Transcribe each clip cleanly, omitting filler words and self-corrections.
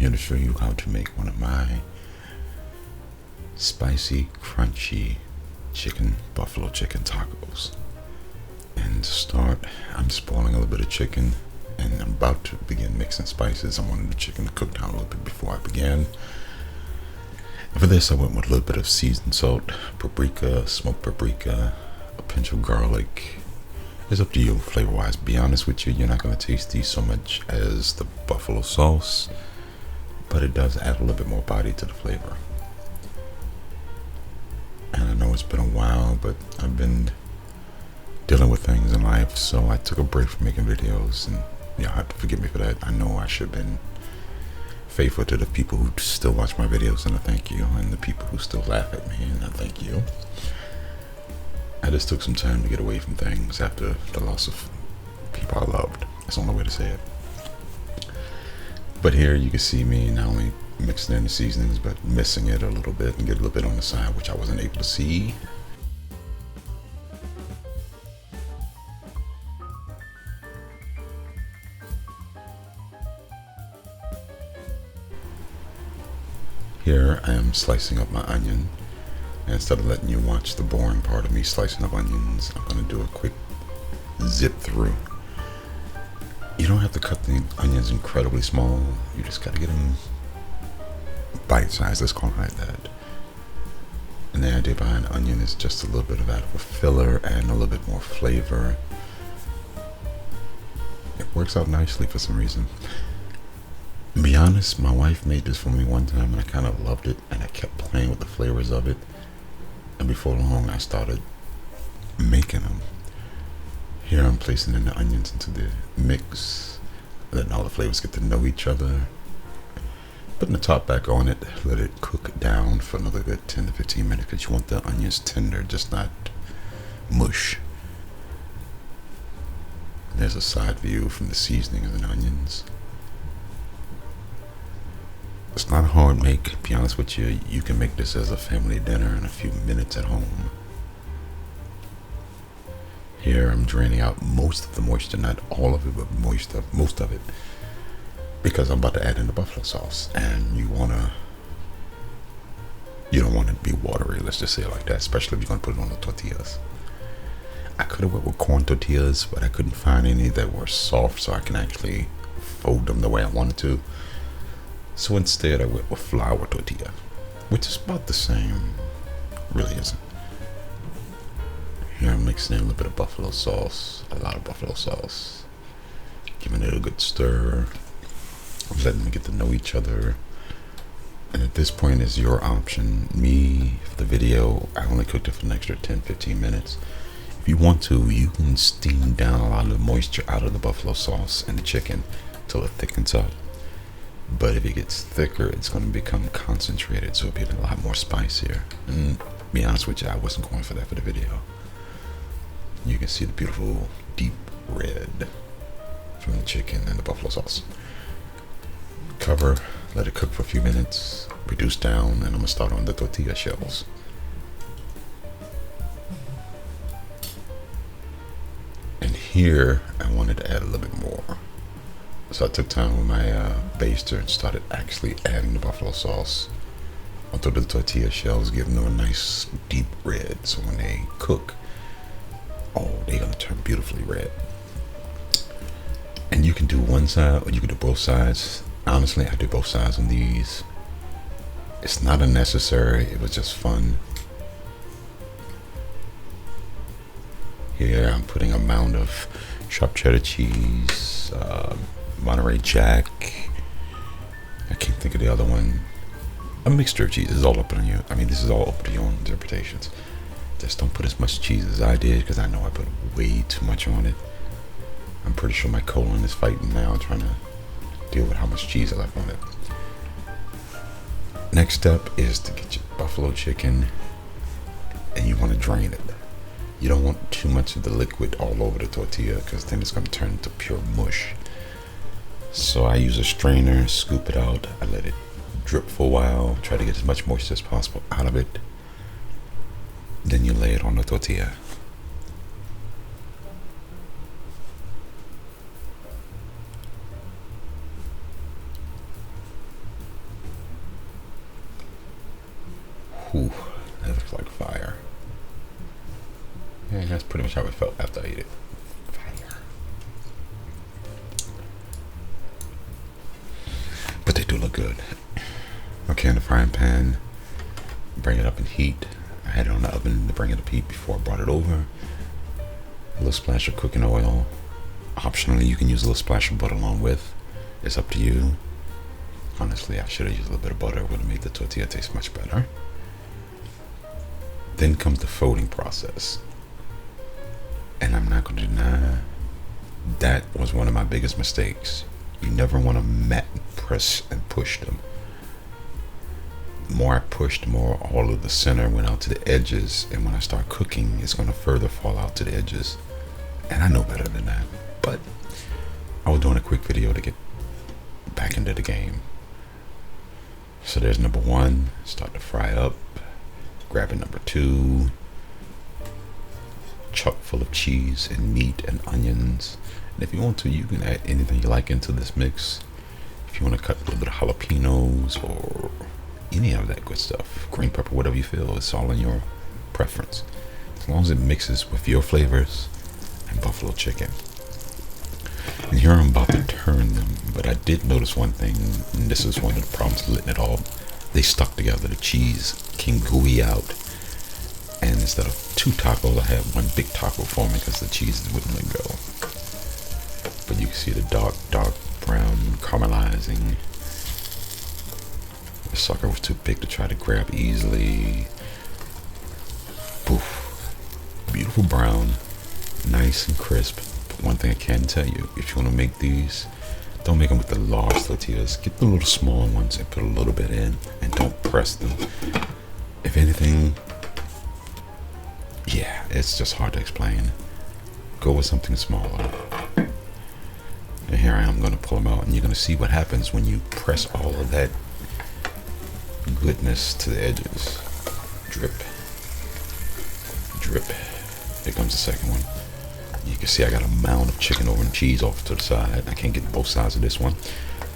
here to show you how to make one of my spicy, crunchy buffalo chicken tacos. And to start, I'm just boiling a little bit of chicken, and I'm about to begin mixing spices. I wanted the chicken to cook down a little bit before I began. And for this, I went with a little bit of seasoned salt, paprika, smoked paprika, a pinch of garlic. It's up to you flavor-wise. Be honest with you, you're not going to taste these so much as the buffalo sauce, but it does add a little bit more body to the flavor. And I know it's been a while, but I've been dealing with things in life, so I took a break from making videos, and y'all have to forgive me for that. I know I should have been faithful to the people who still watch my videos, and I thank you, and the people who still laugh at me, and I thank you. I just took some time to get away from things after the loss of people I loved. That's the only way to say it. But here you can see me not only mixing in the seasonings, but missing it a little bit and get a little bit on the side, which I wasn't able to see. Here I am slicing up my onion. And instead of letting you watch the boring part of me slicing up onions, I'm going to do a quick zip through. You don't have to cut the onions incredibly small. You just got to get them bite-sized, let's call it like that. And the idea behind onion is just a little bit of that of a filler and a little bit more flavor. It works out nicely for some reason. To be honest, my wife made this for me one time and I kind of loved it, and I kept playing with the flavors of it. And before long, I started making them. Here I'm placing in the onions into the mix, letting all the flavors get to know each other. Putting the top back on it, let it cook down for another good 10 to 15 minutes because you want the onions tender, just not mush. And there's a side view from the seasoning of the onions. It's not a hard make, to be honest with you. You can make this as a family dinner in a few minutes at home. Here I'm draining out most of the moisture, not all of it, but most of it, because I'm about to add in the buffalo sauce, and you don't want it to be watery, let's just say it like that, especially if you're going to put it on the tortillas. I could have went with corn tortillas, but I couldn't find any that were soft so I can actually fold them the way I wanted to. So instead I went with flour tortilla, which is about the same, really isn't. Here I'm mixing in a little bit of buffalo sauce, a lot of buffalo sauce, giving it a good stir, letting them get to know each other. And at this point is your option. Me, for the video, I only cooked it for an extra 10-15 minutes. If you want to, you can steam down a lot of the moisture out of the buffalo sauce and the chicken till it thickens up. But if it gets thicker, it's going to become concentrated, so it'll be a lot more spicier. And to be honest with you, I wasn't going for that for the video. You can see the beautiful deep red from the chicken and the buffalo sauce. Cover, let it cook for a few minutes, reduce down, and I'm going to start on the tortilla shells. And here, I wanted to add a little bit more. So I took time with my baster and started actually adding the buffalo sauce onto the tortilla shells, giving them a nice deep red. So when they cook, they're gonna turn beautifully red. And you can do one side or you can do both sides. Honestly, I did both sides on these. It's not unnecessary, it was just fun. Here I'm putting a mound of sharp cheddar cheese, Monterey Jack, I can't think of the other one. A mixture of cheese is all up on you. I mean, this is all up to your own interpretations. Just don't put as much cheese as I did, because I know I put way too much on it. I'm pretty sure my colon is fighting now, trying to deal with how much cheese I left on it. Next step is to get your buffalo chicken, and you want to drain it. You don't want too much of the liquid all over the tortilla, because then it's going to turn into pure mush. So I use a strainer, scoop it out, I let it drip for a while, try to get as much moisture as possible out of it. Then you lay it on the tortilla. Whew, that looks like fire. Yeah, that's pretty much how it felt after I ate it. Fire. But they do look good. Okay, in the frying pan, bring it up in heat. I had it on the oven to bring it up heat before I brought it over. A little splash of cooking oil. Optionally, you can use a little splash of butter along with. It's up to you. Honestly, I should have used a little bit of butter. It would have made the tortilla taste much better. Then comes the folding process. And I'm not going to deny that was one of my biggest mistakes. You never want to press and push them. The more I pushed, the more all of the center went out to the edges. And when I start cooking, it's going to further fall out to the edges. And I know better than that. But I was doing a quick video to get back into the game. So there's number one, start to fry up. Grabbing number two, chock full of cheese and meat and onions. And if you want to, you can add anything you like into this mix. If you want to cut a little bit of jalapenos or any of that good stuff, green pepper, whatever you feel, it's all in your preference. As long as it mixes with your flavors and buffalo chicken. And here I'm about to turn them, but I did notice one thing, and this is one of the problems letting it all. They stuck together. The cheese came gooey out, and instead of two tacos, I had one big taco forming because the cheese wouldn't let go. But you can see the dark brown caramelizing. The sucker was too big to try to grab easily. Poof. Beautiful brown, nice and crisp. But one thing I can tell you, if you want to make these, don't make them with the large tortillas. Get the little small ones and put a little bit in, and don't press them. If anything, yeah, it's just hard to explain. Go with something smaller. And here I am going to pull them out, and you're going to see what happens when you press all of that goodness to the edges. Drip. Drip. Here comes the second one. You can see I got a mound of chicken over and cheese off to the side. I can't get both sides of this one.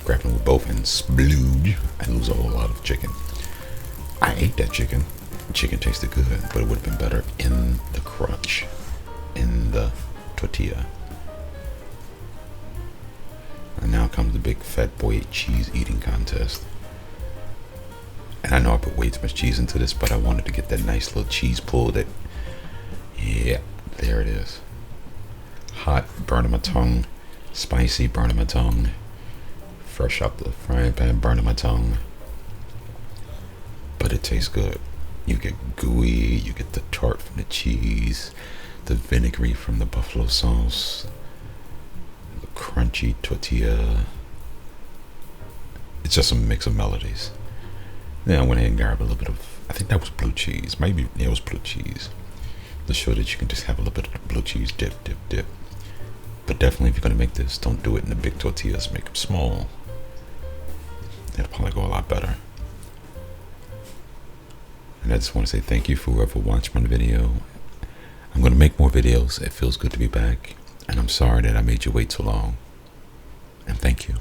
Grab them with both and splooge. I lose a whole lot of chicken. I ate that chicken. The chicken tasted good, but it would have been better in the crunch, in the tortilla. And now comes the big fat boy cheese eating contest. And I know I put way too much cheese into this, but I wanted to get that nice little cheese pull that, yeah, there it is. Hot, burning my tongue. Spicy, burning my tongue. Fresh out the frying pan, burning my tongue. But it tastes good. You get gooey, you get the tart from the cheese, the vinegary from the buffalo sauce, the crunchy tortilla. It's just a mix of melodies. Then I went ahead and grabbed a little bit of, I think that was blue cheese. Maybe it was blue cheese. To show that you can just have a little bit of blue cheese dip. But definitely, if you're going to make this, don't do it in the big tortillas. Make them small. It'll probably go a lot better. And I just want to say thank you for whoever watched my video. I'm going to make more videos. It feels good to be back. And I'm sorry that I made you wait so long. And thank you.